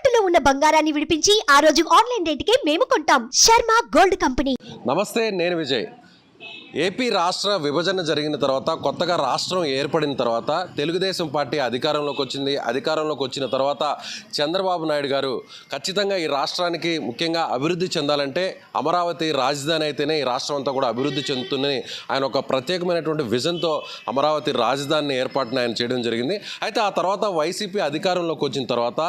తాకట్టులో ఉన్న బంగారాన్ని విడిపించి ఆ రోజు ఆన్లైన్ రేటుకే మేము కొంటాం. Sharma gold company. నమస్తే, నేను విజయ్. ఏపీ రాష్ట్ర విభజన జరిగిన తర్వాత, కొత్తగా రాష్ట్రం ఏర్పడిన తర్వాత తెలుగుదేశం పార్టీ అధికారంలోకి వచ్చింది. అధికారంలోకి వచ్చిన తర్వాత చంద్రబాబు నాయుడు గారు ఖచ్చితంగా ఈ రాష్ట్రానికి ముఖ్యంగా అభివృద్ధి చెందాలంటే అమరావతి రాజధాని అయితేనే ఈ రాష్ట్రం అంతా కూడా అభివృద్ధి చెందుతుందని ఆయన ఒక ప్రత్యేకమైనటువంటి విజన్తో అమరావతి రాజధానిని ఏర్పాటును ఆయన చేయడం జరిగింది. అయితే ఆ తర్వాత వైసీపీ అధికారంలోకి వచ్చిన తర్వాత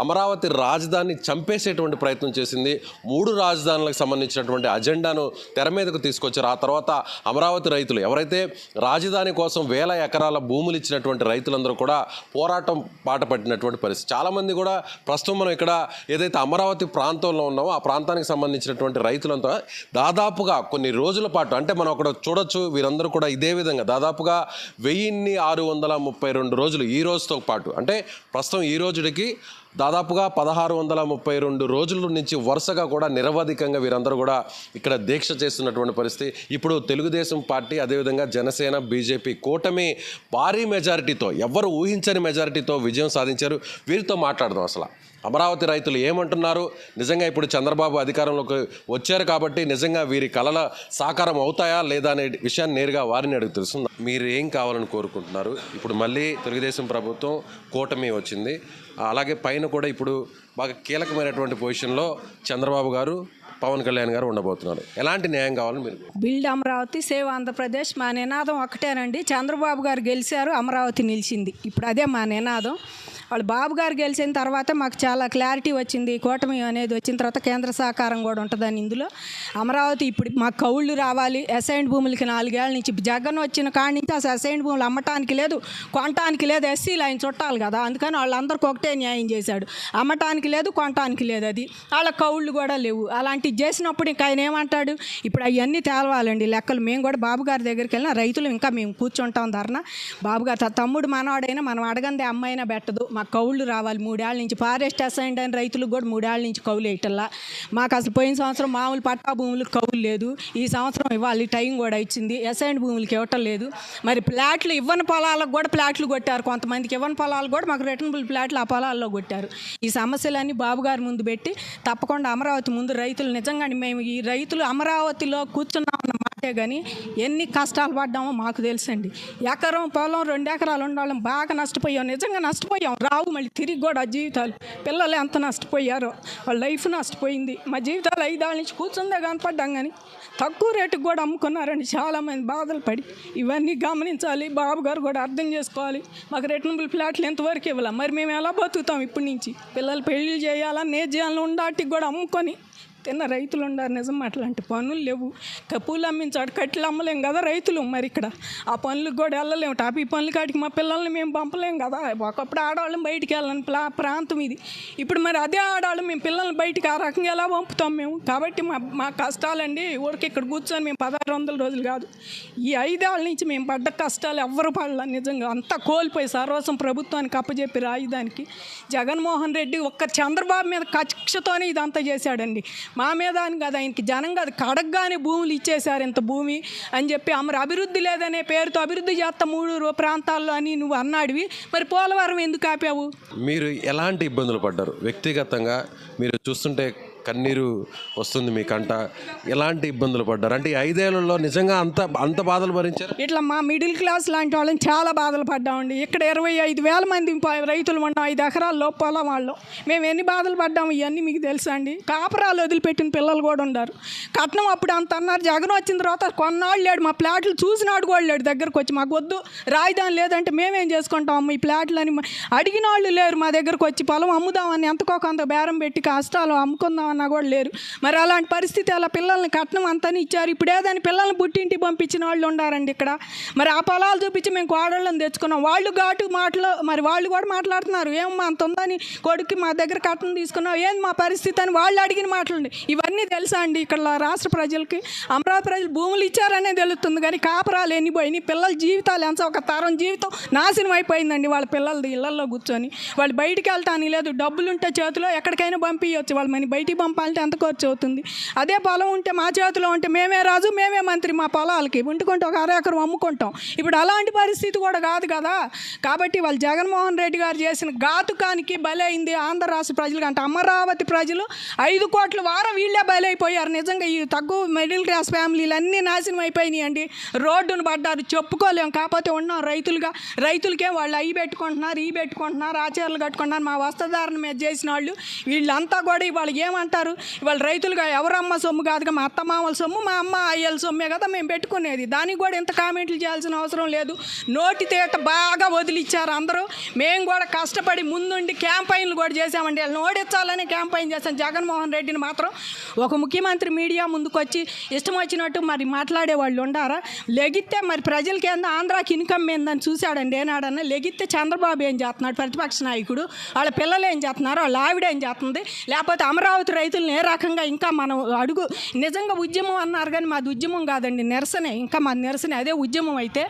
అమరావతి రాజధానిని చంపేసేటువంటి ప్రయత్నం చేసింది. 3 రాజధానులకు సంబంధించినటువంటి అజెండాను తెర మీదకు తీసుకొచ్చారు. ఆ తర్వాత అమరావతి రైతులు ఎవరైతే రాజధాని కోసం వేల ఎకరాల భూములు ఇచ్చినటువంటి రైతులందరూ కూడా పోరాటం పాట పట్టినటువంటి పరిస్థితి. చాలామంది కూడా ప్రస్తుతం మనం ఇక్కడ ఏదైతే అమరావతి ప్రాంతంలో ఉన్నామో ఆ ప్రాంతానికి సంబంధించినటువంటి రైతులంతా దాదాపుగా కొన్ని రోజుల పాటు, అంటే మనం అక్కడ చూడొచ్చు, వీరందరూ కూడా ఇదే విధంగా దాదాపుగా 1632 రోజులు ఈ రోజుతో పాటు, అంటే ప్రస్తుతం ఈ రోజుడికి దాదాపుగా 1632 రోజుల నుంచి వరుసగా కూడా నిరవధికంగా వీరందరూ కూడా ఇక్కడ దీక్ష చేస్తున్నటువంటి పరిస్థితి. ఇప్పుడు తెలుగుదేశం పార్టీ, అదేవిధంగా జనసేన, బీజేపీ కూటమి భారీ మెజారిటీతో, ఎవరు ఊహించని మెజారిటీతో విజయం సాధించారు. వీరితో మాట్లాడదాం. అసలు అమరావతి రైతులు ఏమంటున్నారు, నిజంగా ఇప్పుడు చంద్రబాబు అధికారంలోకి వచ్చారు కాబట్టి నిజంగా వీరి కలల సాకారం అవుతాయా లేదా అనే విషయాన్ని నేరుగా వారిని అడుగు తెలుస్తుంది. మీరు ఏం కావాలని కోరుకుంటున్నారు? ఇప్పుడు మళ్ళీ తెలుగుదేశం ప్రభుత్వం కూటమి వచ్చింది, అలాగే పైన కూడా ఇప్పుడు బాగా కీలకమైనటువంటి పొజిషన్లో చంద్రబాబు గారు, పవన్ కళ్యాణ్ గారు ఉండబోతున్నారు. ఎలాంటి న్యాయం కావాలని మీరు? Build Amaravati, save Andhra Pradesh. మా నినాదం ఒకటేనండి. చంద్రబాబు గారు గెలిచారు, అమరావతి నిలిచింది. ఇప్పుడు అదే మా నినాదం. వాళ్ళు బాబు గారు గెలిచిన తర్వాత మాకు చాలా క్లారిటీ వచ్చింది. కూటమి అనేది వచ్చిన తర్వాత కేంద్ర సహకారం కూడా ఉంటుందని. ఇందులో అమరావతి ఇప్పుడు మాకు కౌళ్ళు రావాలి. అసైన్డ్ భూములకి 4 ఏళ్ల నుంచి జగన్ వచ్చిన కాడి నుంచి అసలు అసైన్డ్ భూములు అమ్మటానికి లేదు, కొనటానికి లేదు. ఎస్సీలు ఆయన చుట్టాలి కదా, అందుకని వాళ్ళందరికీ ఒకటే న్యాయం చేశాడు. అమ్మటానికి లేదు, కొనటానికి లేదు. అది వాళ్ళ కౌళ్ళు కూడా లేవు. అలాంటివి చేసినప్పుడు ఇంకా ఆయన ఏమంటాడు? ఇప్పుడు అవన్నీ తేలవాలండి లెక్కలు. మేము కూడా బాబు గారి దగ్గరికి వెళ్ళిన రైతులు ఇంకా మేము కూర్చుంటాం ధర్నా. బాబు గారు తమ్ముడు మనవాడైనా మనం అడగందే అమ్మాయినా పెట్టదు. మాకు కౌళ్ళు రావాలి. 3 ఏళ్ల నుంచి ఫారెస్ట్ అసైన్డ్ అయిన రైతులకు కూడా 3 ఏళ్ల నుంచి కౌలు వేయటల్లా. మాకు అసలు పోయిన సంవత్సరం మామూలు పట్టా భూములకు కౌలు లేదు. ఈ సంవత్సరం ఇవ్వాలి, టైం కూడా ఇచ్చింది. అసైన్డ్ భూములకి ఇవ్వటం లేదు. మరి ప్లాట్లు ఇవ్వని పొలాలకు కూడా ప్లాట్లు కొట్టారు. కొంతమందికి ఇవ్వని పొలాలు కూడా మాకు రిటర్నబుల్ ప్లాట్లు ఆ పొలాల్లో కొట్టారు. ఈ సమస్యలన్నీ బాబు గారి ముందు పెట్టి తప్పకుండా అమరావతి ముందు రైతులు నిజంగా మేము ఈ రైతులు అమరావతిలో కూర్చున్నామన్న మాటే కానీ ఎన్ని కష్టాలు పడ్డామో మాకు తెలుసండి. ఎకరం పొలం 2 ఎకరాలు ఉండాలని బాగా నష్టపోయాం. నిజంగా నష్టపోయాం. రావు మళ్ళీ తిరిగి కూడా జీవితాలు. పిల్లలు ఎంత నష్టపోయారో, వాళ్ళ లైఫ్ నష్టపోయింది. మా జీవితాలు 5 ఏళ్ల నుంచి కూర్చుందే కనపడ్డాం కానీ తక్కువ రేటుకు కూడా అమ్ముకున్నారండి చాలామంది బాధలు పడి. ఇవన్నీ గమనించాలి. బాబు గారు కూడా అర్థం చేసుకోవాలి. మాకు రిటర్నబుల్ ఫ్లాట్లు ఎంతవరకు ఇవ్వాలి? మరి మేము ఎలా బతుకుతాం ఇప్పటి నుంచి? పిల్లలు పెళ్లి చేయాలా, నేర్చేయాలని ఉండాటికి కూడా అమ్ముకొని తిన్న రైతులు ఉన్నారు. నిజం అట్లాంటి పనులు లేవు. పూలు అమ్మించాడు, కట్టెలు అమ్మలేం కదా రైతులు. మరి ఇక్కడ ఆ పనులకు కూడా వెళ్ళలేము. టాపీ పనులు కాటికి మా పిల్లల్ని మేము పంపలేం కదా. ఒకప్పుడు ఆడవాళ్ళని బయటికి వెళ్ళని ప్రాంతం ఇది. ఇప్పుడు మరి అదే ఆడవాళ్ళు మేము పిల్లల్ని బయటికి ఆ రకంగా ఎలా పంపుతాం మేము? కాబట్టి మా కష్టాలండి. ఊరికి ఇక్కడ కూర్చొని మేము 1600 రోజులు కాదు, ఈ 5 ఏళ్ల నుంచి మేము పడ్డ కష్టాలు ఎవ్వరు పడలే. నిజంగా అంతా కోల్పోయి సర్వస్వం ప్రభుత్వానికి అప్పచెప్పి రాజధానికి జగన్మోహన్ రెడ్డి ఒక్క చంద్రబాబు మీద కక్షతోనే ఇదంతా చేశాడండి. మా మీద అని కదా, ఆయనకి జనం కాదు, కడగ్గానే భూములు ఇచ్చేశారు. ఇంత భూమి అని చెప్పి అభివృద్ధి లేదనే పేరుతో అభివృద్ధి చేస్తా 3 ప్రాంతాల్లో అని నువ్వు అన్నాడివి. మరి పోలవరం ఎందుకు ఆపావు? మీరు ఎలాంటి ఇబ్బందులు పడ్డారు వ్యక్తిగతంగా? మీరు చూస్తుంటే కన్నీరు వస్తుంది మీ కంట. ఎలాంటి ఇబ్బందులు పడ్డారు? అంటే ఈ 5 ఏళ్లలో నిజంగా అంత బాధలు భరించారు? ఇట్లా మా మిడిల్ క్లాస్ లాంటి వాళ్ళని చాలా బాధలు పడ్డామండి. ఇక్కడ 25,000 మంది రైతులు ఉన్నాం. 5 ఎకరాల్లో పొలం వాళ్ళు. మేము ఎన్ని బాధలు పడ్డాము ఇవన్నీ మీకు తెలుసా అండి? కాపురాలు వదిలిపెట్టిన పిల్లలు కూడా ఉన్నారు. కట్నం అప్పుడు అంత అన్నారు. జగన్ వచ్చిన తర్వాత కొన్నాళ్ళు లేడు. మా ప్లాట్లు చూసినాడు కూడా లేడు. దగ్గరకు వచ్చి మాకు వద్దు రాజధాని లేదంటే మేమేం చేసుకుంటాం ఈ ప్లాట్లు అని అడిగిన వాళ్ళు లేరు. మా దగ్గరకు వచ్చి పొలం అమ్ముదామని ఎంతకో కొంత బేరం పెట్టి కష్టాలు అమ్ముకుందామని కూడా లేరు. మరి అలాంటి పరిస్థితి అలా పిల్లల్ని కట్నం అంతని ఇచ్చారు. ఇప్పుడు ఏదని పిల్లల్ని పుట్టింటికి పంపించిన వాళ్ళు ఉండారండి ఇక్కడ. మరి ఆ పొలాలు చూపించి మేము కోడళ్ళని తెచ్చుకున్నాం. వాళ్ళు ఘాటు మాటలు మరి వాళ్ళు కూడా మాట్లాడుతున్నారు. ఏమమ్మా అంత ఉందని కొడుకు మా దగ్గర కట్నం తీసుకున్నాం, ఏంది మా పరిస్థితి అని వాళ్ళు అడిగిన మాటలండి. ఇవన్నీ తెలుసా అండి ఇక్కడ రాష్ట్ర ప్రజలకి? అమరావతి ప్రజలు భూములు ఇచ్చారనే తెలుస్తుంది కానీ కాపురాలు ఎన్ని పోయినాయి, పిల్లల జీవితాలు ఎంత, ఒక తరం జీవితం నాశనం అయిపోయిందండి. వాళ్ళ పిల్లలది ఇళ్లలో కూర్చొని వాళ్ళు బయటికి వెళ్తాను లేదు. డబ్బులుంటే చేతిలో ఎక్కడికైనా పంపించవచ్చు. వాళ్ళు మన బయటికి పంపాలంటే ఎంత ఖర్చు అవుతుంది? అదే పొలం ఉంటే మా చేతిలో ఉంటే మేమే రాజు మేమే మంత్రి మా పొలాలకి వండుకుంటే ఒక అరెకరం అమ్ముకుంటాం. ఇప్పుడు అలాంటి పరిస్థితి కూడా కాదు కదా. కాబట్టి వాళ్ళు జగన్మోహన్ రెడ్డి గారు చేసిన ఘాతుకానికి బలైంది ఆంధ్ర రాష్ట్ర ప్రజలు. అంటే అమరావతి ప్రజలు 5 కోట్ల వారం వీళ్ళే బలైపోయారు. నిజంగా ఈ తక్కువ మిడిల్ క్లాస్ ఫ్యామిలీలు అన్నీ నాశనం అయిపోయినాయి అండి. రోడ్డును పడ్డారు, చెప్పుకోలేం. కాకపోతే ఉన్నాం రైతులుగా. రైతులకే వాళ్ళు అవి పెట్టుకుంటున్నారు ఆచారాలు కట్టుకుంటున్నారు. మా వస్త్రధారణ మీద చేసిన వాళ్ళు వీళ్ళంతా కూడా ఇవాళ ఏమంటారు? ఇవాళ రైతులుగా ఎవరమ్మ సొమ్ము కాదుగా, మా అత్తమామల సొమ్ము, మా అమ్మ అయ్యల సొమ్మే కదా మేము పెట్టుకునేది. దానికి కూడా ఇంత కామెంట్లు చేయాల్సిన అవసరం లేదు. నోటి తేట బాగా వదిలిచ్చారు అందరూ. మేము కూడా కష్టపడి ముందుండి క్యాంపైన్లు కూడా చేసామండి. వాళ్ళు ఓడించాలని క్యాంపైన్ చేశాం. జగన్మోహన్ రెడ్డిని మాత్రం ఒక ముఖ్యమంత్రి మీడియా ముందుకు వచ్చి ఇష్టం వచ్చినట్టు మరి మాట్లాడే వాళ్ళు ఉండారా? లెగిస్తే మరి ప్రజలకి ఏందో ఆంధ్రాకి ఇన్కమ్ ఏందని చూశాడండి ఏనాడన్నా? లెగిస్తే చంద్రబాబు ఏం చేస్తున్నాడు ప్రతిపక్ష నాయకుడు? వాళ్ళ పిల్లలు ఏం చేస్తున్నారు? వాళ్ళ ఆవిడ ఏం చేస్తుంది? లేకపోతే అమరావతి రైతులను ఏ రకంగా ఇంకా మనం అడుగు నిజంగా ఉద్యమం అన్నారు కానీ మాది ఉద్యమం కాదండి, నిరసనే. ఇంకా మాది నిరసనే. అదే ఉద్యమం అయితే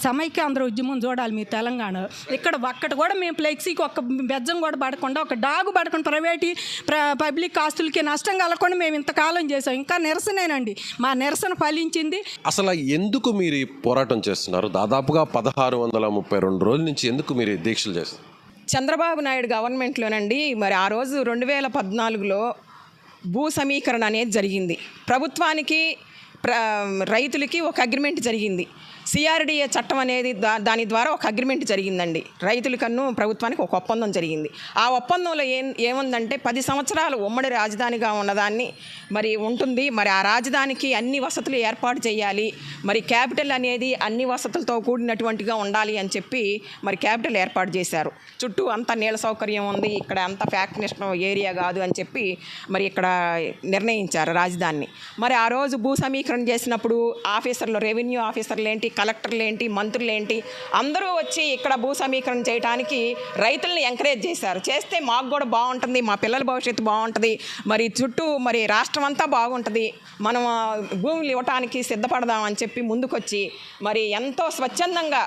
సమైక్యాంధ్ర ఉద్యమం చూడాలి మీ తెలంగాణ. ఇక్కడ ఒక్కటి కూడా మేము ఫ్లెక్సీకి ఒక్క బెజ్జం కూడా పడకుండా, ఒక డాగు పడకుండా, పబ్లిక్ ఆస్తులకి నష్టం కలగకుండా మేము ఇంతకాలం చేసాం. ఇంకా నిరసనేనండి. మా నిరసన ఫలించింది. అసలు ఎందుకు మీరు ఈ పోరాటం చేస్తున్నారు? దాదాపుగా 1632 రోజుల నుంచి ఎందుకు మీరు ఈ దీక్షలు చేస్తారు? చంద్రబాబు నాయుడు గవర్నమెంట్లోనండి మరి ఆ రోజు 2014లో భూ సమీకరణ అనేది జరిగింది. ప్రభుత్వానికి రైతులకి ఒక అగ్రిమెంట్ జరిగింది. సిఆర్డిఏ చట్టం అనేది దాని ద్వారా ఒక అగ్రిమెంట్ జరిగిందండి. రైతులకన్ను ప్రభుత్వానికి ఒక ఒప్పందం జరిగింది. ఆ ఒప్పందంలో ఏముందంటే 10 సంవత్సరాలు ఉమ్మడి రాజధానిగా ఉన్నదాన్ని మరి ఉంటుంది. మరి ఆ రాజధానికి అన్ని వసతులు ఏర్పాటు చేయాలి. మరి క్యాపిటల్ అనేది అన్ని వసతులతో కూడినటువంటిగా ఉండాలి అని చెప్పి మరి క్యాపిటల్ ఏర్పాటు చేశారు. చుట్టూ అంత నీళ్ళ సౌకర్యం ఉంది, ఇక్కడ అంత ఫ్యాక్టరీషన్ ఏరియా కాదు అని చెప్పి మరి ఇక్కడ నిర్ణయించారు రాజధానిని. మరి ఆ రోజు భూ సమీకరణ చేసినప్పుడు ఆఫీసర్లు, రెవెన్యూ ఆఫీసర్లు ఏంటి, కలెక్టర్లు ఏంటి, మంత్రులు ఏంటి, అందరూ వచ్చి ఇక్కడ భూ సమీకరణ చేయడానికి రైతుల్ని ఎంకరేజ్ చేశారు. చేస్తే మాకు కూడా బాగుంటుంది, మా పిల్లల భవిష్యత్తు బాగుంటుంది, మరి చుట్టూ మరి రాష్ట్రం అంతా బాగుంటుంది, మనం భూములు ఇవ్వటానికి సిద్ధపడదామని చెప్పి ముందుకొచ్చి మరి ఎంతో స్వచ్ఛందంగా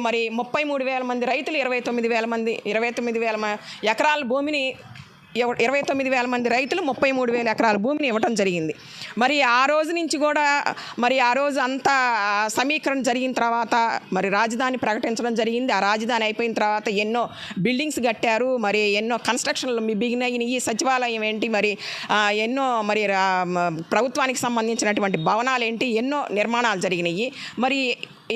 మరి 33,000 మంది రైతులు 29,000 ఎకరాల భూమిని 29,000 మంది రైతులు 33,000 ఎకరాల భూమిని ఇవ్వటం జరిగింది. మరి ఆ రోజు నుంచి కూడా మరి ఆ రోజు అంతా సమీకరణ జరిగిన తర్వాత మరి రాజధాని ప్రకటించడం జరిగింది. ఆ రాజధాని అయిపోయిన తర్వాత ఎన్నో బిల్డింగ్స్ కట్టారు, మరి ఎన్నో కన్స్ట్రక్షన్లు బిగినయినాయి. సచివాలయం ఏంటి, మరి ఎన్నో మరి ప్రభుత్వానికి సంబంధించినటువంటి భవనాలు ఏంటి, ఎన్నో నిర్మాణాలు జరిగినాయి. మరి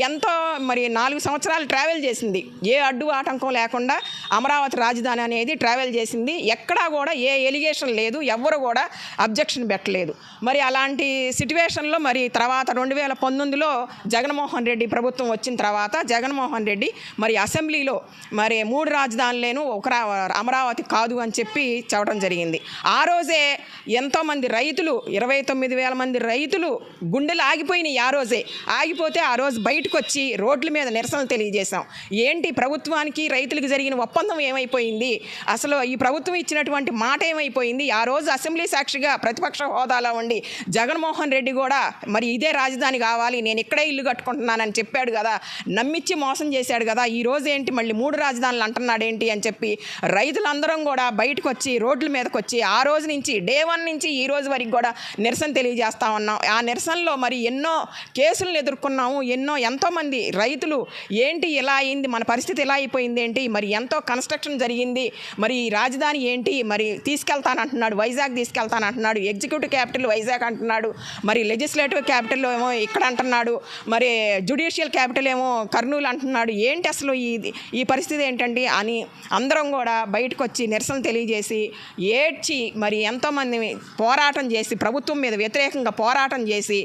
ఎంతో మరి 4 సంవత్సరాలు ట్రావెల్ చేసింది. ఏ అడ్డు ఆటంకం లేకుండా అమరావతి రాజధాని అనేది ట్రావెల్ చేసింది. ఎక్కడా కూడా ఏ ఎలిగేషన్ లేదు, ఎవ్వరు కూడా అబ్జెక్షన్ పెట్టలేదు. మరి అలాంటి సిట్యువేషన్లో మరి తర్వాత 2019లో జగన్మోహన్ రెడ్డి ప్రభుత్వం వచ్చిన తర్వాత జగన్మోహన్ రెడ్డి మరి అసెంబ్లీలో మరి 3 రాజధానులేను ఒక అమరావతి కాదు అని చెప్పి చెప్పడం జరిగింది. ఆ రోజే ఎంతోమంది రైతులు 29,000 మంది రైతులు గుండెలు ఆగిపోయినాయి. ఆ రోజే ఆగిపోతే ఆ రోజు బయటకు వచ్చి రోడ్ల మీద నిరసనలు తెలియజేశాం. ఏంటి ప్రభుత్వానికి రైతులకు జరిగిన ఒప్పందం ఏమైపోయింది, అసలు ఈ ప్రభుత్వం ఇచ్చినటువంటి మాట ఏమైపోయింది? ఆ రోజు అసెంబ్లీ సాక్షిగా ప్రతిపక్ష హోదాలో ఉండి జగన్మోహన్ రెడ్డి కూడా మరి ఇదే రాజధాని కావాలి, నేను ఇక్కడే ఇల్లు కట్టుకుంటున్నానని చెప్పాడు కదా, నమ్మిచ్చి మోసం చేశాడు కదా. ఈ రోజు ఏంటి మళ్ళీ 3 రాజధానులు అంటున్నాడు ఏంటి అని చెప్పి రైతులందరం కూడా బయటకు వచ్చి రోడ్ల మీదకి వచ్చి ఆ రోజు నుంచి డే 1 నుంచి ఈ రోజు వరకు కూడా నిరసన తెలియజేస్తా ఉన్నాం. ఆ నిరసనలో మరి ఎన్నో కేసులను ఎదుర్కొన్నాము. ఎంతోమంది రైతులు ఏంటి ఇలా అయింది, మన పరిస్థితి ఇలా అయిపోయింది ఏంటి, మరి ఎంతో కన్స్ట్రక్షన్ జరిగింది, మరి రాజధాని ఏంటి, మరి తీసుకెళ్తానంటున్నాడు, వైజాగ్ తీసుకెళ్తానంటున్నాడు, ఎగ్జిక్యూటివ్ క్యాపిటల్ వైజాగ్ అంటున్నాడు, మరి లెజిస్లేటివ్ క్యాపిటల్ ఏమో ఇక్కడ అంటున్నాడు, మరి జ్యుడిషియల్ క్యాపిటల్ ఏమో కర్నూలు అంటున్నాడు. ఏంటి అసలు ఈ పరిస్థితి ఏంటండి అని అందరం కూడా బయటకు వచ్చి నిరసన తెలియజేసి ఏడ్చి మరి ఎంతోమంది పోరాటం చేసి ప్రభుత్వం మీద వ్యతిరేకంగా పోరాటం చేసి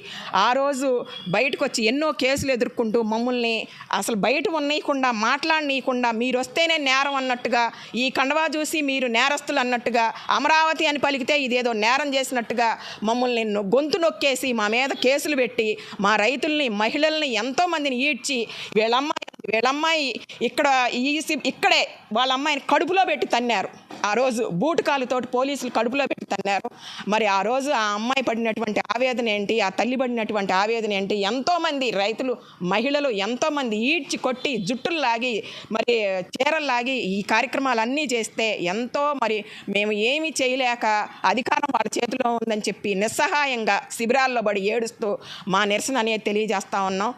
ఆ రోజు బయటకు వచ్చి ఎన్నో కేసులు ఎదుర్కొంటూ మమ్మల్ని అసలు బయట ఉన్నయకుండా మాట్లాడనీయకుండా మీరు వస్తేనే నేరం అన్నట్టుగా, ఈ కండవా చూసి మీరు నేరస్తులు అన్నట్టుగా, అమరావతి అని పలికితే ఇదేదో నేరం చేసినట్టుగా మమ్మల్ని గొంతు నొక్కేసి మా మీద కేసులు పెట్టి మా రైతుల్ని, మహిళల్ని ఎంతోమందిని ఈడ్చి వీళ్ళమ్మ వీళ్ళమ్మాయి ఇక్కడే వాళ్ళ అమ్మాయిని కడుపులో పెట్టి తన్నారు. ఆ రోజు బూటకాలతోటి పోలీసులు కడుపులో పెట్టి తన్నారు. మరి ఆ రోజు ఆ అమ్మాయి పడినటువంటి ఆవేదన ఏంటి, ఆ తల్లి పడినటువంటి ఆవేదన ఏంటి, ఎంతోమంది రైతులు మహిళలు ఎంతోమంది ఈడ్చి కొట్టి జుట్టులు లాగి మరి చీరలు లాగి ఈ కార్యక్రమాలన్నీ చేస్తే ఎంతో మరి మేము ఏమీ చేయలేక అధికారం వాళ్ళ చేతిలో ఉందని చెప్పి నిస్సహాయంగా శిబిరాల్లో పడి ఏడుస్తూ మా నిరసన అనేది తెలియజేస్తూ ఉన్నాం.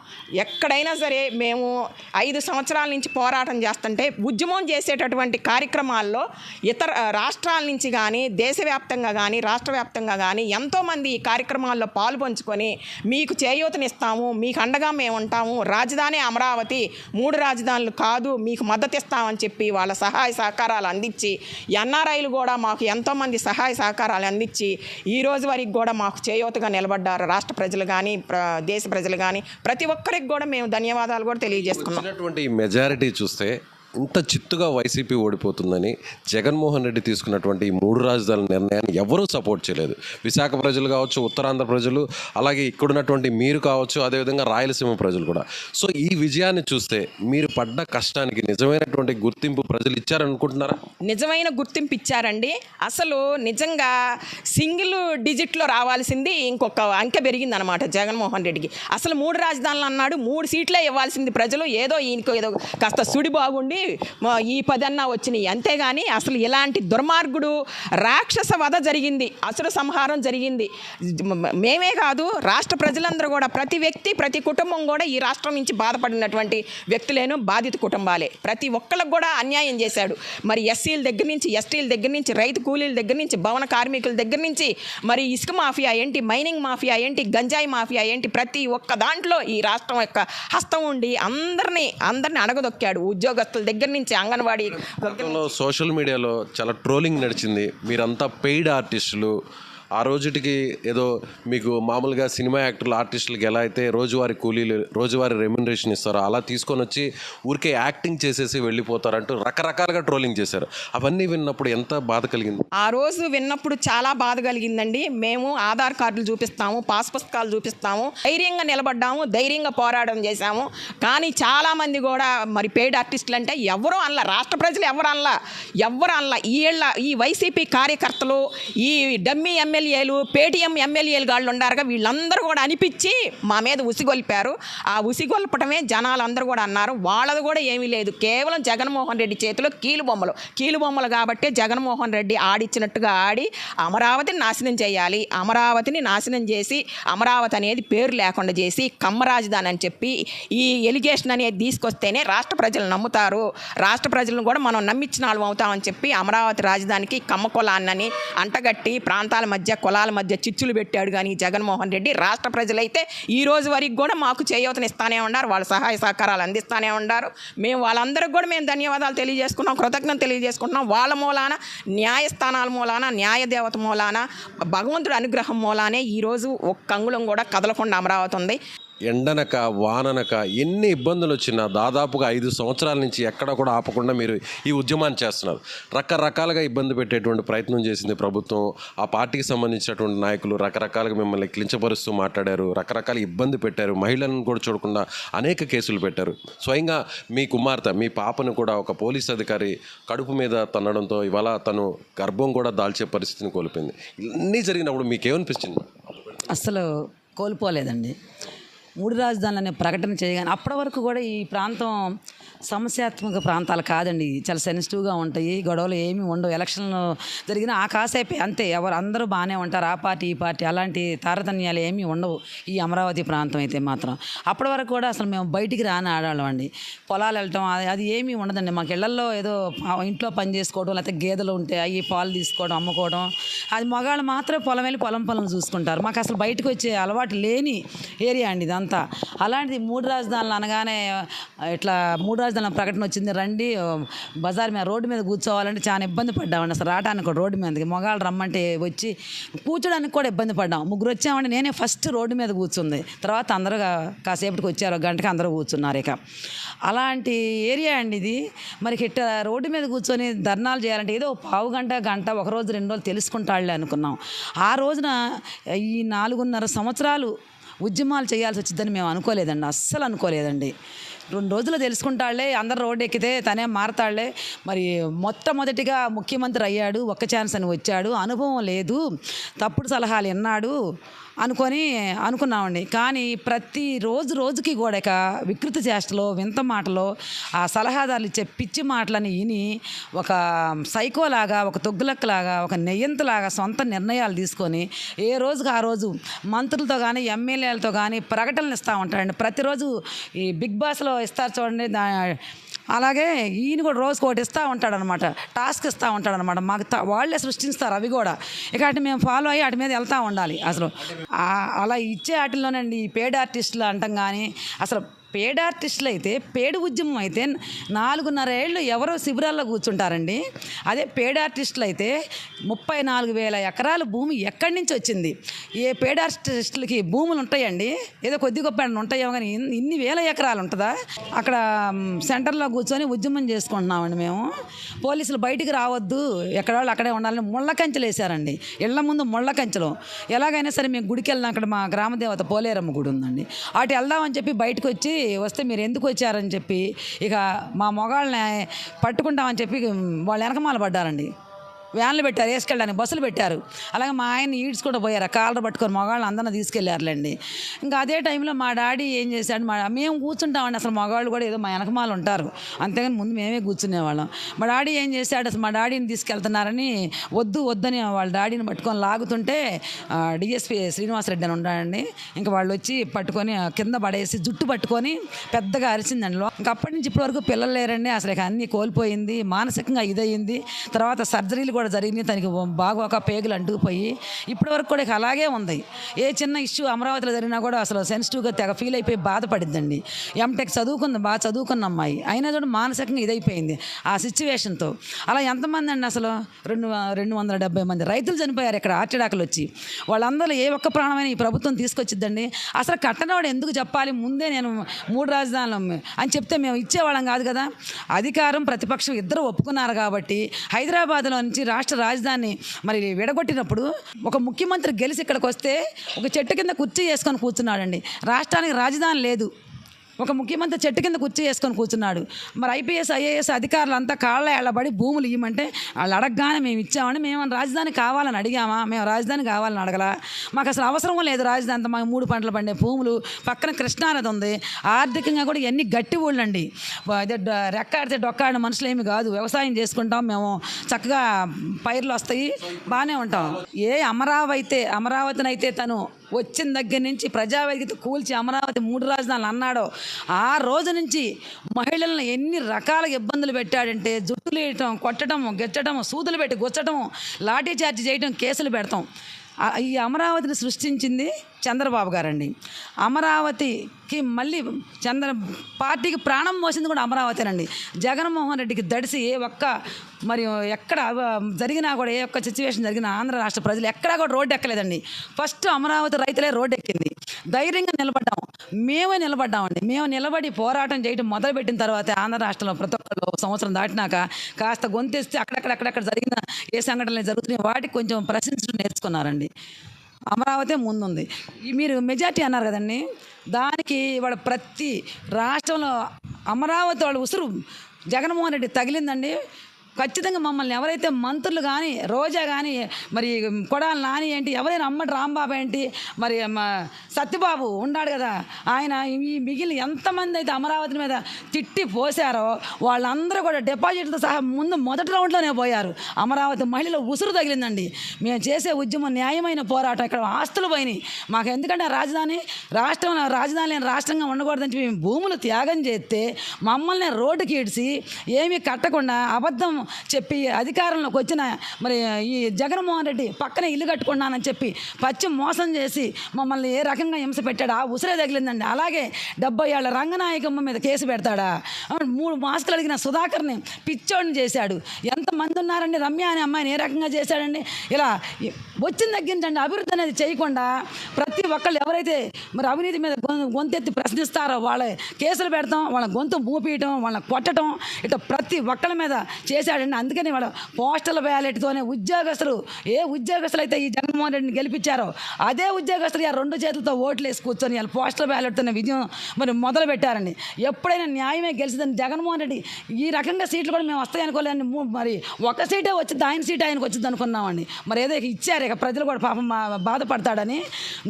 ఎక్కడైనా సరే మేము 5 సంవత్సరాల నుంచి పోరాటం చేస్తుంటే ఉద్యమం చేసేటటువంటి కార్యక్రమాల్లో ఇతర రాష్ట్రాల నుంచి కానీ దేశవ్యాప్తంగా కానీ రాష్ట్ర వ్యాప్తంగా కానీ ఎంతోమంది ఈ కార్యక్రమాల్లో పాలు పంచుకొని మీకు చేయూతనిస్తాము, మీకు అండగా మేము ఉంటాము, రాజధాని అమరావతి 3 రాజధానులు కాదు, మీకు మద్దతు ఇస్తామని చెప్పి వాళ్ళ సహాయ సహకారాలు అందించి ఎన్ఆర్ఐలు కూడా మాకు ఎంతోమంది సహాయ సహకారాలు అందించి ఈ రోజు వరకు కూడా మాకు చేయూతగా నిలబడ్డారు. రాష్ట్ర ప్రజలు కానీ దేశ ప్రజలు కానీ ప్రతి ఒక్కరికి కూడా మేము ధన్యవాదాలు కూడా తెలియజేసుకున్నాం. వచ్చినటువంటి మెజారిటీ చూస్తే ఇంత చిత్తుగా వైసీపీ ఓడిపోతుందని జగన్మోహన్ రెడ్డి తీసుకున్నటువంటి ఈ 3 రాజధానుల నిర్ణయాన్ని ఎవరూ సపోర్ట్ చేయలేదు. విశాఖ ప్రజలు కావచ్చు, ఉత్తరాంధ్ర ప్రజలు, అలాగే ఇక్కడున్నటువంటి మీరు కావచ్చు, అదేవిధంగా రాయలసీమ ప్రజలు కూడా. సో ఈ విజయాన్ని చూస్తే మీరు పడ్డ కష్టానికి నిజమైనటువంటి గుర్తింపు ప్రజలు ఇచ్చారనుకుంటున్నారా? నిజమైన గుర్తింపు ఇచ్చారండి. అసలు నిజంగా సింగిల్ డిజిట్లో రావాల్సింది ఇంకొక అంకె పెరిగిందనమాట జగన్మోహన్ రెడ్డికి. అసలు 3 రాజధానులు అన్నాడు, 3 సీట్లే ఇవ్వాల్సింది ప్రజలు. ఏదో ఈయనకు ఏదో కాస్త సుడి బాగుండి ఈ 10 అన్నా వచ్చినాయి, అంతేగాని అసలు ఇలాంటి దుర్మార్గుడు రాక్షస వధ జరిగింది, అసుర సంహారం జరిగింది. మేమే కాదు, రాష్ట్ర ప్రజలందరూ కూడా, ప్రతి వ్యక్తి ప్రతి కుటుంబం కూడా ఈ రాష్ట్రం నుంచి బాధపడినటువంటి వ్యక్తులేను, బాధిత కుటుంబాలే. ప్రతి ఒక్కళ్ళకు కూడా అన్యాయం చేశాడు. మరి ఎస్సీల దగ్గర నుంచి, ఎస్టీల దగ్గర నుంచి, రైతు కూలీల దగ్గర నుంచి, భవన కార్మికుల దగ్గర నుంచి, మరి ఇసుక మాఫియా ఏంటి, మైనింగ్ మాఫియా ఏంటి, గంజాయి మాఫియా ఏంటి, ప్రతి ఒక్క దాంట్లో ఈ రాష్ట్రం యొక్క హస్తం ఉండి అందరినీ అణగదొక్కాడు. ఉద్యోగస్తుల దగ్గర నుంచి అంగన్వాడీ. సోషల్ మీడియాలో చాలా ట్రోలింగ్ నడిచింది. మీరంతా పెయిడ్ ఆర్టిస్టులు, ఆ రోజుటికి ఏదో మీకు మామూలుగా సినిమా యాక్టర్లు ఆర్టిస్టులకి ఎలా అయితే రోజువారీ కూలీలు రోజువారీ రెమ్యునరేషన్ ఇస్తారో అలా తీసుకొని వచ్చి ఊరికే యాక్టింగ్ చేసేసి వెళ్ళిపోతారంటూ రకరకాలుగా ట్రోలింగ్ చేశారు. అవన్నీ విన్నప్పుడు ఎంత బాధ కలిగింది? ఆ రోజు విన్నప్పుడు చాలా బాధ కలిగిందండి. మేము ఆధార్ కార్డులు చూపిస్తాము, పాస్ పుస్తకాలు చూపిస్తాము, ధైర్యంగా నిలబడ్డాము, ధైర్యంగా పోరాటం చేశాము. కానీ చాలామంది కూడా మరి పెయిడ్ ఆర్టిస్టులు అంటే ఎవరో అనలా, రాష్ట్ర ప్రజలు ఎవరు అనలా. ఈ వైసీపీ కార్యకర్తలు, ఈ డమ్మీ ఎమ్మెల్యేలు, పేటీఎం ఎమ్మెల్యేలు గాళ్ళు ఉండారుగా, వీళ్ళందరూ కూడా అనిపించి మా మీద ఉసిగొల్పారు. ఆ ఉసిగొల్పటమే జనాలందరూ కూడా అన్నారు. వాళ్ళది కూడా ఏమీ లేదు, కేవలం జగన్మోహన్ రెడ్డి చేతిలో కీలుబొమ్మలు కాబట్టి జగన్మోహన్ రెడ్డి ఆడిచ్చినట్టుగా ఆడి అమరావతిని నాశనం చేయాలి, అమరావతిని నాశనం చేసి అమరావతి అనేది పేరు లేకుండా చేసి కమ్మ రాజధాని అని చెప్పి ఈ ఎలిగేషన్ అనేది తీసుకొస్తేనే రాష్ట్ర ప్రజలు నమ్ముతారు, రాష్ట్ర ప్రజలను కూడా మనం నమ్మించిన వాళ్ళం అవుతామని చెప్పి అమరావతి రాజధానికి కమ్మ కులాన్నని అంటగట్టి ప్రాంతాల మధ్య కులాల మధ్య చిచ్చులు పెట్టాడు. కానీ జగన్మోహన్ రెడ్డి రాష్ట్ర ప్రజలైతే ఈ రోజు వరకు కూడా మాకు చేయూతనిస్తానే ఉన్నారు, వాళ్ళ సహాయ సహకారాలు అందిస్తానే ఉన్నారు. మేము వాళ్ళందరికీ కూడా మేము ధన్యవాదాలు తెలియజేసుకున్నాం, కృతజ్ఞత తెలియజేసుకుంటున్నాం. వాళ్ళ మూలాన, న్యాయస్థానాల మూలాన, న్యాయదేవత మూలాన, భగవంతుడి అనుగ్రహం మూలానే ఈరోజు ఒక్క అంగుళం కూడా కదలకుండా అమరావతి ఉంది. ఎండనక వాననక ఎన్ని ఇబ్బందులు వచ్చినా దాదాపుగా 5 సంవత్సరాల నుంచి ఎక్కడ కూడా ఆపకుండా మీరు ఈ ఉద్యమాన్ని చేస్తున్నారు. రకరకాలుగా ఇబ్బంది పెట్టేటువంటి ప్రయత్నం చేసింది ప్రభుత్వం. ఆ పార్టీకి సంబంధించినటువంటి నాయకులు రకరకాలుగా మిమ్మల్ని కించపరుస్తూ మాట్లాడారు, రకరకాల ఇబ్బంది పెట్టారు, మహిళలను కూడా చూడకుండా అనేక కేసులు పెట్టారు. స్వయంగా మీ కుమార్తె, మీ పాపను కూడా ఒక పోలీస్ అధికారి కడుపు మీద తన్నడంతో ఇవాళ తను గర్భం కూడా దాల్చే పరిస్థితిని కోల్పోయింది. ఇవన్నీ జరిగినప్పుడు మీకేమనిపించింది? అస్సలు కోల్పోలేదండి. 3 రాజధానులు అనే ప్రకటన చేయగానే అప్పటి వరకు కూడా ఈ ప్రాంతం సమస్యాత్మక ప్రాంతాలు కాదండి, చాలా సెన్సిటివ్గా ఉంటాయి, గొడవలు ఏమీ ఉండవు. ఎలక్షన్లు జరిగిన ఆ కాసేపే అంతే, అందరూ బాగానే ఉంటారు, ఆ పార్టీ ఈ పార్టీ అలాంటి తారతమ్యాలు ఏమీ ఉండవు ఈ అమరావతి ప్రాంతం అయితే మాత్రం. అప్పటి వరకు కూడా అసలు మేము బయటికి రాని ఆడాళ్ళం అండి. పొలాలు వెళ్ళటం అది ఏమీ ఉండదండి. మాకు ఇళ్లలో ఏదో ఇంట్లో పని చేసుకోవడం, లేకపోతే గేదెలు ఉంటే అవి పాలు తీసుకోవడం, అమ్ముకోవడం, అది మగాళ్ళు మాత్రమే పొలం వెళ్ళి పొలం చూసుకుంటారు. మాకు అసలు బయటకు వచ్చే అలవాటు లేని ఏరియా అండి ఇదంతా. అలాంటిది 3 రాజధానులు అనగానే ఇట్లా 3 రాజధానుల ప్రకటన వచ్చింది, రండి బజార్ మీద రోడ్డు మీద కూర్చోవాలంటే చాలా ఇబ్బంది పడ్డామండి. అసలు రావడానికి కూడా రోడ్డు మీదకి మగాళ్ళు రమ్మంటే వచ్చి కూర్చోడానికి కూడా ఇబ్బంది పడ్డాం. 3 వచ్చామంటే నేనే ఫస్ట్ రోడ్డు మీద కూర్చుంది, తర్వాత అందరూ కాసేపటికి వచ్చారు, గంటకి అందరూ కూర్చున్నారు. ఇక అలాంటి ఏరియా అండి ఇది. మరి ఇట్ట రోడ్డు మీద కూర్చొని ధర్నాలు చేయాలంటే ఏదో పావు గంట ఒకరోజు 2 రోజులు తెలుసుకుంటాళ్ళే అనుకున్నాం. ఆ రోజున ఈ 4.5 సంవత్సరాలు ఉద్యమాలు చేయాల్సి వచ్చిందని మేము అనుకోలేదండి, అస్సలు అనుకోలేదండి. 2 రోజులు తెలుసుకుంటాళ్లే, అందరు రోడ్డు ఎక్కితే తనే మారతాళ్లే. మరి మొట్టమొదటిగా ముఖ్యమంత్రి అయ్యాడు, ఒక్క ఛాన్స్ అని వచ్చాడు, అనుభవం లేదు, తప్పుడు సలహాలు విన్నాడు అనుకున్నామండి. కానీ ప్రతి రోజుకి కూడా ఇక వికృత చేష్టలో, వింత మాటలో, ఆ సలహాదారులు ఇచ్చే పిచ్చి మాటలని విని ఒక సైకోలాగా, ఒక తొగ్గులక్కలాగా, ఒక నెయ్యంతలాగా సొంత నిర్ణయాలు తీసుకొని ఏ రోజుకి ఆ రోజు మంత్రులతో కానీ ఎమ్మెల్యేలతో కానీ ప్రకటనలు ఇస్తూ ఉంటారండి. ప్రతిరోజు ఈ బిగ్ బాస్లో ఇస్తారు చూడండి, అలాగే ఈయన కూడా రోజుకి ఒకటి ఇస్తూ ఉంటాడనమాట, టాస్క్ ఇస్తూ ఉంటాడనమాట. మాకు వాళ్ళే సృష్టిస్తారు అవి కూడా. ఇక వాటిని మేము ఫాలో అయ్యి వాటి మీద వెళ్తూ ఉండాలి. అసలు అలా ఇచ్చే వాటిల్లోనండి ఈ పేడ్ ఆర్టిస్టులు అంటాం. కానీ అసలు పేడ్ ఆర్టిస్టులు అయితే, పేడు ఉద్యమం అయితే 4.5 ఏళ్ళు ఎవరో శిబిరాల్లో కూర్చుంటారండి. అదే పేడ్ ఆర్టిస్టులు అయితే 34,000 ఎకరాల భూమి ఎక్కడి నుంచి వచ్చింది? ఏ పేడ్ ఆర్టిస్టులకి భూములు ఉంటాయండి? ఏదో కొద్ది గొప్ప ఉంటాయేమో, కానీ ఇన్ని వేల ఎకరాలు ఉంటుందా? అక్కడ సెంటర్లో కూర్చొని ఉద్యమం చేసుకుంటున్నామండి మేము. పోలీసులు బయటికి రావద్దు, ఎక్కడ వాళ్ళు అక్కడే ఉండాలని ముళ్ళ కంచెలు వేశారండి. ఇళ్ల ముందు ముళ్ళ కంచెలు. ఎలాగైనా సరే మేము గుడికి వెళ్ళిన, అక్కడ మా గ్రామదేవత పోలేరమ్మ గుడి ఉందండి, అటు వెళ్దామని చెప్పి బయటకు వచ్చి వస్తే మీరు ఎందుకు వచ్చారని చెప్పి ఇక మా మొగాళ్ళని పట్టుకుంటామని చెప్పి వాళ్ళు వెనకమాల పడ్డారండి. వ్యాన్లు పెట్టారు, వేసుకెళ్ళడానికి బస్సులు పెట్టారు. అలాగే మా ఆయన ఈడ్స్ కూడా పోయారు, కాలర్ పట్టుకొని మగవాళ్ళని అందరిని తీసుకెళ్ళారులేండి. ఇంకా అదే టైంలో మా డాడీ ఏం చేశాడు, మేము కూర్చుంటామండి, అసలు మగవాళ్ళు కూడా ఏదో మా వెనకమాలు ఉంటారు, అంతేగాని ముందు మేమే కూర్చునేవాళ్ళం. మా డాడీ ఏం చేశాడు, అసలు మా డాడీని తీసుకెళ్తున్నారని వద్దని వాళ్ళ డాడీని పట్టుకొని లాగుతుంటే డిఎస్పీ శ్రీనివాసరెడ్డి అని ఉంటాడండి, ఇంకా వాళ్ళు వచ్చి పట్టుకొని కింద పడేసి జుట్టు పట్టుకొని పెద్దగా అరిచిందండి. ఇంకా అప్పటి నుంచి ఇప్పటి వరకు పిల్లలు లేరండి, అసలు ఇక అన్నీ కోల్పోయింది, మానసికంగా ఇదయింది. తర్వాత సర్జరీలు కూడా జరిగింది, తనకి బాగా పేగులు అంటుకుపోయి ఇప్పటి వరకు కూడా అలాగే ఉంది. ఏ చిన్న ఇష్యూ అమరావతిలో జరిగినా కూడా అసలు సెన్సిటివ్గా తెగ ఫీల్ అయిపోయి బాధపడిద్దండి. ఎంటెక్ బాగా చదువుకున్న అమ్మాయి అయినా కూడా మానసికంగా ఇదైపోయింది ఆ సిచ్యువేషన్తో. అలా ఎంతమంది అండి, అసలు 270 మంది రైతులు చనిపోయారు ఇక్కడ ఆర్టిడాకులు వచ్చి. వాళ్ళందరూ ఏ ఒక్క ప్రాణమైన ఈ ప్రభుత్వం తీసుకొచ్చిద్దండి. అసలు కట్టనవాడు ఎందుకు చెప్పాలి, ముందే నేను 3 రాజధానులు అని చెప్తే మేము ఇచ్చేవాళ్ళం కాదు కదా. అధికారం ప్రతిపక్షం ఇద్దరు ఒప్పుకున్నారు కాబట్టి హైదరాబాద్లో నుంచి రాష్ట్ర రాజధాని మరి విడగొట్టినప్పుడు ఒక ముఖ్యమంత్రి గెలిచి ఇక్కడికి వస్తే ఒక చెట్టు కింద కుర్చీ వేసుకొని కూర్చున్నాడండి. రాష్ట్రానికి రాజధాని లేదు, ఒక ముఖ్యమంత్రి చెట్టు కింద కుర్చీ వేసుకొని కూర్చున్నాడు. మరి ఐపీఎస్ ఐఏఎస్ అధికారులు అంతా కాళ్ళ ఎళ్ళబడి భూములు ఇవ్వమంటే వాళ్ళు అడగగానే మేము ఇచ్చామని, మేము రాజధాని కావాలని అడిగామా? మేము రాజధాని కావాలని అడగలా. మాకు అసలు అవసరం లేదు రాజధాని. అంతా మాకు 3 పంటలు పండే భూములు, పక్కన కృష్ణానది ఉంది, ఆర్థికంగా కూడా ఎన్ని గట్టి ఊళ్ళండి. అదే రెక్కాడితే డొక్కాడిన మనుషులు ఏమి కాదు, వ్యవసాయం చేసుకుంటాం మేము, చక్కగా పైర్లు వస్తాయి, బాగానే ఉంటాం. ఏ అమరావతినైతే తను వచ్చిన దగ్గర నుంచి ప్రజావేదికతో కూల్చి అమరావతి 3 రాజధానులు అన్నాడో ఆ రోజు నుంచి మహిళలను ఎన్ని రకాల ఇబ్బందులు పెట్టాడంటే, జుట్టులు వేయటం, కొట్టడం, గెచ్చడం, సూదులు పెట్టి గుచ్చటం, లాఠీ చార్జ్ చేయటం, కేసులు పెడతాం. ఈ అమరావతిని సృష్టించింది చంద్రబాబు గారండి. అమరావతికి మళ్ళీ పార్టీకి ప్రాణం మోసింది కూడా అమరావతినండి. జగన్మోహన్ రెడ్డికి దడిసి ఏ ఒక్క మరి ఎక్కడ జరిగినా కూడా, ఏ ఒక్క సిచ్యువేషన్ జరిగినా ఆంధ్ర రాష్ట్ర ప్రజలు ఎక్కడా కూడా రోడ్డు ఎక్కలేదండి. ఫస్ట్ అమరావతి రైతులే రోడ్డు ఎక్కింది. ధైర్యంగా నిలబడ్డామండి. మేము నిలబడి పోరాటం చేయడం మొదలుపెట్టిన తర్వాత ఆంధ్ర రాష్ట్రంలో ప్రతి ఒక్కళ్ళు సంవత్సరం దాటినాక కాస్త గొంతెస్తే అక్కడక్కడ జరిగిన ఏ సంఘటనలు జరుగుతున్నాయి వాటికి కొంచెం ప్రశ్నించడం నేర్చుకున్నారండి. అమరావతి ముందుంది. మీరు మెజార్టీ అన్నారు కదండి, దానికి వాళ్ళ ప్రతి రాష్ట్రంలో అమరావతి వాళ్ళ ఉసురు జగన్మోహన్ రెడ్డి తగిలిందండి. ఖచ్చితంగా మమ్మల్ని ఎవరైతే మంత్రులు కానీ, రోజా కానీ, మరి కొడాలి నాని ఏంటి, ఎవరైనా అమ్మటి రాంబాబు ఏంటి, మరి సత్యబాబు ఉన్నాడు కదా ఆయన, ఈ మిగిలిన ఎంతమంది అయితే అమరావతి మీద తిట్టి పోసారో వాళ్ళందరూ కూడా డిపాజిట్తో సహా మొదటి రౌండ్లోనే పోయారు. అమరావతి మహిళలు ఉసురు తగిలిందండి. మేము చేసే ఉద్యమం న్యాయమైన పోరాటం. ఇక్కడ ఆస్తులు పోయినాయి మాకు, ఎందుకంటే రాష్ట్రంలో రాజధాని లేని రాష్ట్రంగా ఉండకూడదని చెప్పి మేము భూములు త్యాగం చేస్తే మమ్మల్ని రోడ్డుకి ఈడ్చి ఏమీ కట్టకుండా అబద్ధం చెప్పి అధికారంలోకి వచ్చిన మరి ఈ జగన్మోహన్ రెడ్డి పక్కనే ఇల్లు కట్టుకున్నానని చెప్పి పచ్చి మోసం చేసి మమ్మల్ని ఏ రకంగా హింస పెట్టాడు, ఆ ఉసిరే తగిలిందండి. అలాగే 70 ఏళ్ల రంగనాయకమ్మ మీద కేసు పెడతాడా? 3 మాస్కులు అడిగిన సుధాకర్ని పిచ్చోడిని చేశాడు. ఎంతమంది ఉన్నారండి? రమ్య అనే అమ్మాయిని ఏ రకంగా చేశాడండి? ఇలా వచ్చిన తగ్గించండి. అభివృద్ధి అనేది చేయకుండా ప్రతి ఒక్కళ్ళు ఎవరైతే మరి అవినీతి మీద గొంతెత్తి ప్రశ్నిస్తారో వాళ్ళ కేసులు పెడతాం, వాళ్ళ గొంతు మూపీయటం, వాళ్ళని కొట్టడం, ఇట్లా ప్రతి ఒక్కళ్ళ మీద చేసే చేశాడండి. అందుకని వాళ్ళ పోస్టల్ బ్యాలెట్తోనే ఉద్యోగస్తులు ఉద్యోగస్తులు అయితే ఈ జగన్మోహన్ రెడ్డిని గెలిపించారో అదే ఉద్యోగస్తులు ఆ 2 చేతులతో ఓట్లు వేసి కూర్చొని వాళ్ళ పోస్టల్ బ్యాలెట్తోనే విజయం మరి మొదలు పెట్టారండి. ఎప్పుడైనా న్యాయమే గెలిచిందని జగన్మోహన్ రెడ్డి ఈ రకంగా సీట్లు కూడా మేము వస్తాయి అనుకోలేదండి. మరి ఒక సీటే వచ్చింది, ఆయన సీట్ ఆయనకు వచ్చింది అనుకున్నామండి. మరి ఏదో ఇచ్చారు, ఇక ప్రజలు కూడా పాపం బాధపడతాడని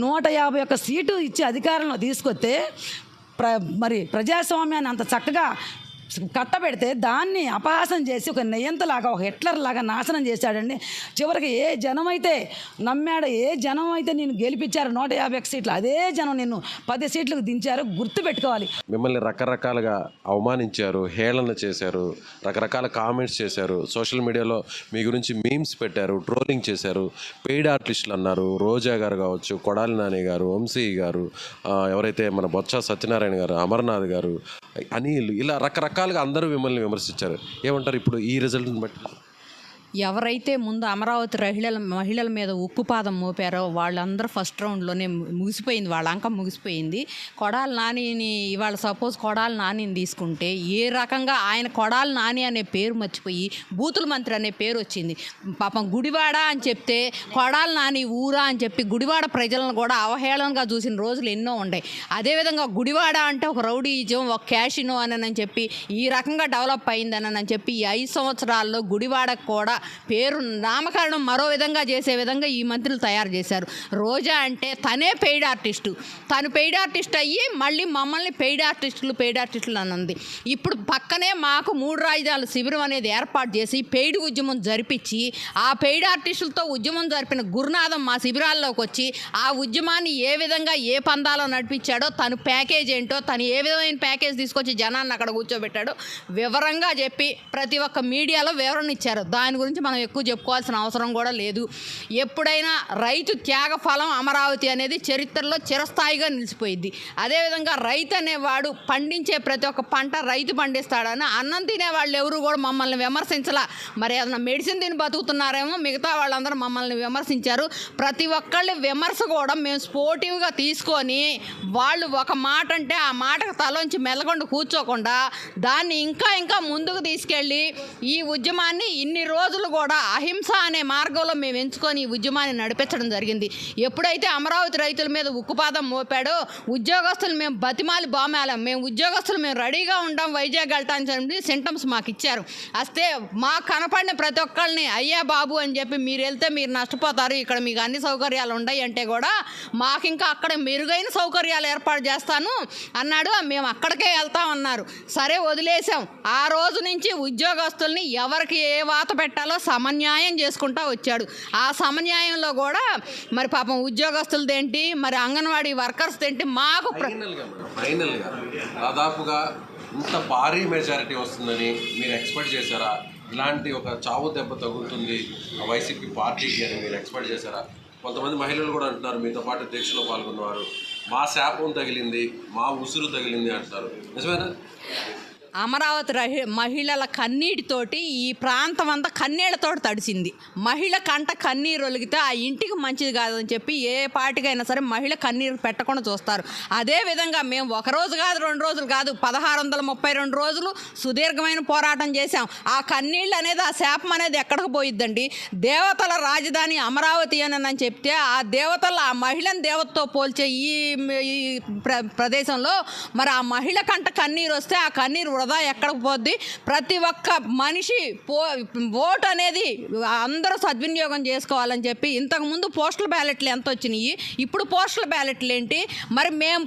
151 సీటు ఇచ్చి అధికారంలో తీసుకొస్తే మరి ప్రజాస్వామ్యాన్ని అంత చక్కగా కట్టబెడితే దాన్ని అపహాసం చేసి ఒక నెయ్యంతలాగా ఒక హిట్లర్ లాగా నాశనం చేశాడండి. చివరికి ఏ జనం అయితే నమ్మాడో, ఏ జనం అయితే నేను గెలిపించారు 151 సీట్లు, అదే జనం నిన్ను 10 సీట్లకు దించారు. గుర్తుపెట్టుకోవాలి. మిమ్మల్ని రకరకాలుగా అవమానించారు, హేళన చేశారు, రకరకాల కామెంట్స్ చేశారు, సోషల్ మీడియాలో మీ గురించి మీమ్స్ పెట్టారు, ట్రోలింగ్ చేశారు, పెయిడ్ ఆర్టిస్టులు అన్నారు. రోజా గారు కావచ్చు, కొడాలి నాని గారు, వంశీ గారు, ఎవరైతే మన బొత్స సత్యనారాయణ గారు, అమర్నాథ్ గారు, అనిల్, ఇలా రకరకాలుగా అందరూ మిమ్మల్ని విమర్శించారు. ఏమంటారు ఇప్పుడు ఈ రిజల్ట్ని బట్టి? ఎవరైతే ముందు అమరావతి మహిళల మీద ఉక్కుపాదం మోపారో వాళ్ళందరూ ఫస్ట్ రౌండ్లోనే ముగిసిపోయింది, వాళ్ళ అంకం ముగిసిపోయింది. కొడాలి నానిని ఇవాళ సపోజ్ కొడాలి నానిని తీసుకుంటే ఏ రకంగా ఆయన కొడాలి నాని అనే పేరు మర్చిపోయి బూతుల మంత్రి అనే పేరు వచ్చింది. పాపం గుడివాడ అని చెప్తే కొడాలి నాని ఊరా అని చెప్పి గుడివాడ ప్రజలను కూడా అవహేళనగా చూసిన రోజులు ఎన్నో ఉన్నాయి. అదేవిధంగా గుడివాడ అంటే ఒక రౌడీజం, ఒక క్యాషినో అని చెప్పి ఈ రకంగా డెవలప్ అయిందని చెప్పి ఈ 5 సంవత్సరాల్లో గుడివాడకు కూడా పేరు నామకరణం మరో విధంగా చేసే విధంగా ఈ మంత్రులు తయారు చేశారు. రోజా అంటే తనే పెయిడ్ ఆర్టిస్టు, తను పెయిడ్ ఆర్టిస్ట్ అయ్యి మళ్ళీ మమ్మల్ని పెయిడ్ ఆర్టిస్టులు అన్నది. ఇప్పుడు పక్కనే మాకు 3 రాజధానుల శిబిరం అనేది ఏర్పాటు చేసి పెయిడ్ ఉద్యమం జరిపించి ఆ పెయిడ్ ఆర్టిస్టులతో ఉద్యమం జరిపిన గురునాథం మా శిబిరాల్లోకి వచ్చి ఆ ఉద్యమాన్ని ఏ విధంగా ఏ పందాలో నడిపించాడో, తను ప్యాకేజ్ ఏంటో, తను ఏ విధమైన ప్యాకేజ్ తీసుకొచ్చి జనాన్ని అక్కడ కూర్చోబెట్టాడో వివరంగా చెప్పి ప్రతి ఒక్క మీడియాలో వివరణ ఇచ్చారు. దాని గురించి మనం ఎక్కువ చెప్పుకోవాల్సిన అవసరం కూడా లేదు. ఎప్పుడైనా రైతు త్యాగ ఫలం అమరావతి అనేది చరిత్రలో చిరస్థాయిగా నిలిచిపోయింది. అదేవిధంగా రైతు అనేవాడు పండించే ప్రతి ఒక్క పంట రైతు పండిస్తాడని అన్నం తినే వాళ్ళు ఎవరు కూడా మమ్మల్ని విమర్శించలా. మరి ఏదైనా మెడిసిన్ తిని బతుకుతున్నారేమో, మిగతా వాళ్ళందరూ మమ్మల్ని విమర్శించారు. ప్రతి ఒక్కళ్ళ విమర్శ కూడా మేము స్పోర్టివ్గా తీసుకొని వాళ్ళు ఒక మాట అంటే ఆ మాటకు తలోంచి మెల్లకుండా కూర్చోకుండా దాన్ని ఇంకా ముందుకు తీసుకెళ్ళి ఈ ఉద్యమాన్ని ఇన్ని రోజులు కూడా అహింస అనే మార్గంలో మేము ఎంచుకొని ఈ ఉద్యమాన్ని నడిపించడం జరిగింది. ఎప్పుడైతే అమరావతి రైతుల మీద ఉక్కుపాదం మోపాడో ఉద్యోగస్తులు మేము బతిమాలి బామాలం, మేము రెడీగా ఉంటాం వైజాగ్ వెళ్ళటానికి సింటమ్స్ మాకు ఇచ్చారు. వస్తే మాకు కనపడిన ప్రతి ఒక్కళ్ళని అయ్యా బాబు అని చెప్పి మీరు వెళ్తే మీరు నష్టపోతారు, ఇక్కడ మీకు అన్ని సౌకర్యాలు ఉన్నాయి అంటే కూడా మాకు ఇంకా అక్కడ మెరుగైన సౌకర్యాలు ఏర్పాటు చేస్తాను అన్నాడు. మేము అక్కడికే వెళ్తామన్నారు. సరే వదిలేసాం. ఆ రోజు నుంచి ఉద్యోగస్తుల్ని ఎవరికి ఏ వాత పెట్టాలో సమన్యాయం చేసుకుంటా వచ్చాడు. ఆ సమన్యాయంలో కూడా మరి పాపం ఉద్యోగస్తులదేంటి, మరి అంగన్వాడీ వర్కర్స్ ఏంటి, మాకు ఫైనల్గా దాదాపుగా ఇంత భారీ మెజారిటీ వస్తుందని మీరు ఎక్స్పెక్ట్ చేశారా? ఇలాంటి ఒక చావు దెబ్బ తగులుతుంది వైసీపీ పార్టీకి అని మీరు ఎక్స్పెక్ట్ చేశారా? కొంతమంది మహిళలు కూడా అంటున్నారు, మీతో పాటు దీక్షలో పాల్గొన్నవారు, మా శాపం తగిలింది, మా ఉసురు తగిలింది అంటున్నారు. నిజమేనా? అమరావతి మహిళల కన్నీటితోటి ఈ ప్రాంతం అంతా కన్నీళ్లతోటి తడిసింది. మహిళ కంట కన్నీరు ఒలిగితే ఆ ఇంటికి మంచిది కాదని చెప్పి ఏ పార్టీకైనా సరే మహిళ కన్నీరు పెట్టకుండా చూస్తారు. అదేవిధంగా మేము 1 రోజు కాదు, 2 రోజులు కాదు, 1632 రోజులు సుదీర్ఘమైన పోరాటం చేశాం. ఆ కన్నీళ్ళు అనేది, ఆ శాపం అనేది ఎక్కడికి పోయిద్దండి? దేవతల రాజధాని అమరావతి అని చెప్తే ఆ దేవతల ఆ మహిళను దేవతతో పోల్చే ఈ ప్రదేశంలో మరి ఆ మహిళ కంట కన్నీరు వస్తే ఆ కన్నీరు వృధా ఎక్కడికి పోద్ది? ప్రతి ఒక్క మనిషి ఓటు అనేది అందరూ సద్వినియోగం చేసుకోవాలని చెప్పి ఇంతకుముందు పోస్టల్ బ్యాలెట్లు ఎంత వచ్చినాయి, ఇప్పుడు పోస్టల్ బ్యాలెట్లు ఏంటి? మరి మేము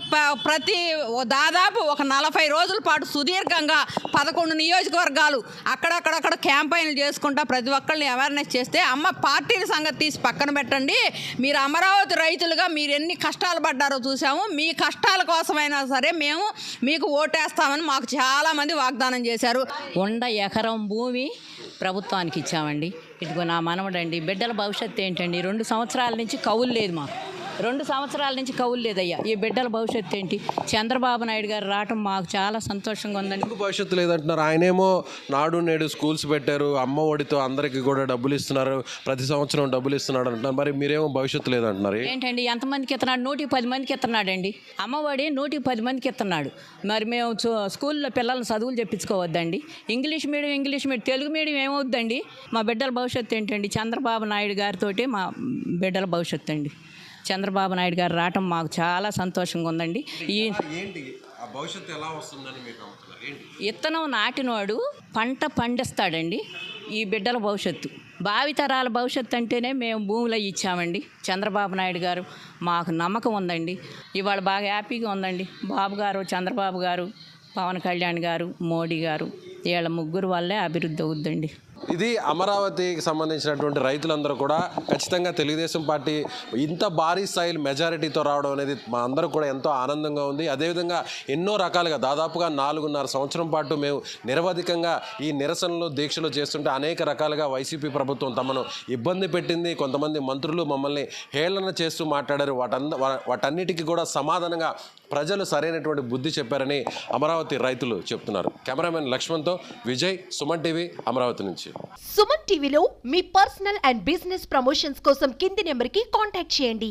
దాదాపు ఒక 40 రోజుల పాటు సుదీర్ఘంగా 11 నియోజకవర్గాలు అక్కడక్కడ క్యాంపైన్లు చేసుకుంటా ప్రతి ఒక్కరిని అవేర్నెస్ చేస్తే, అమ్మ పార్టీల సంగతి తీసి పక్కన పెట్టండి, మీరు అమరావతి రైతులుగా మీరు ఎన్ని కష్టాలు పడ్డారో చూసాము, మీ కష్టాల కోసమైనా సరే మేము మీకు ఓటేస్తామని మాకు చాలామంది వాగ్దానం చేశారు. 100 ఎకరం భూమి ప్రభుత్వానికి ఇచ్చామండి. ఇదిగో నా మనవడండి, బిడ్డల భవిష్యత్తు ఏంటండి? 2 సంవత్సరాల నుంచి కౌలు లేదు మాకు. 2 సంవత్సరాల నుంచి కౌలు లేదయ్యా. ఈ బిడ్డల భవిష్యత్తు ఏంటి? చంద్రబాబు నాయుడు గారు రావటం మాకు చాలా సంతోషంగా ఉందండి. ఎందుకు భవిష్యత్తు లేదంటున్నారు? ఆయనేమో నాడు నేడు స్కూల్స్ పెట్టారు, అమ్మ ఒడితో అందరికీ కూడా డబ్బులు ఇస్తున్నారు, ప్రతి సంవత్సరం డబ్బులు ఇస్తున్నాడు అంటున్నారు. మరి మీరేమో భవిష్యత్తు లేదంటున్నారు. ఏంటండి ఎంతమందికి ఇస్తున్నాడు? 110 మందికి ఇస్తున్నాడండి. అమ్మఒడి 110 మందికి ఇస్తున్నాడు. మరి మేము స్కూల్లో పిల్లల్ని చదువులు చెప్పించుకోవద్దండి? ఇంగ్లీష్ మీడియం, తెలుగు మీడియం ఏమవుద్దండి? మా బిడ్డల భవిష్యత్తు ఏంటండి? చంద్రబాబు నాయుడు గారితో మా బిడ్డల భవిష్యత్తు అండి. చంద్రబాబు నాయుడు గారు రావటం మాకు చాలా సంతోషంగా ఉందండి. ఏంటి ఆ భవిష్యత్తు ఎలా వస్తుందని మీరు నమ్ముతున్నారు? ఏంటి? విత్తనం నాటినోడు పంట పండిస్తాడండి. ఈ బిడ్డల భవిష్యత్తు, భావితరాల భవిష్యత్తు అంటేనే మేము భూములు ఇచ్చామండి. చంద్రబాబు నాయుడు గారు మాకు నమ్మకం ఉందండి. ఇవాళ బాగా హ్యాపీగా ఉందండి. బాబు గారు, చంద్రబాబు గారు, పవన్ కళ్యాణ్ గారు, మోడీ గారు, వీళ్ళ ముగ్గురు వల్లే అభివృద్ధి అవుద్దండి. ఇది అమరావతికి సంబంధించినటువంటి రైతులందరూ కూడా ఖచ్చితంగా తెలుగుదేశం పార్టీ ఇంత భారీ స్థాయిలో మెజారిటీతో రావడం అనేది మా అందరూ కూడా ఎంతో ఆనందంగా ఉంది. అదేవిధంగా ఎన్నో రకాలుగా దాదాపుగా 4.5 సంవత్సరం పాటు మేము నిరవధికంగా ఈ నిరసనలు దీక్షలు చేస్తుంటే అనేక రకాలుగా వైసీపీ ప్రభుత్వం తమను ఇబ్బంది పెట్టింది. కొంతమంది మంత్రులు మమ్మల్ని హేళన చేస్తూ మాట్లాడారు. వాటన్నిటికీ కూడా సమాధానంగా ప్రజలు సరైనటువంటి బుద్ధి చెప్పారని అమరావతి రైతులు చెప్తున్నారు. కెమెరామెన్ లక్ష్మణ్తో విజయ్, సుమన్ టీవీ, అమరావతి నుంచి. సుమన్ టీవీలో మీ పర్సనల్ అండ్ బిజినెస్ ప్రమోషన్స్ కోసం కింది నెంబర్కి కాంటాక్ట్ చేయండి.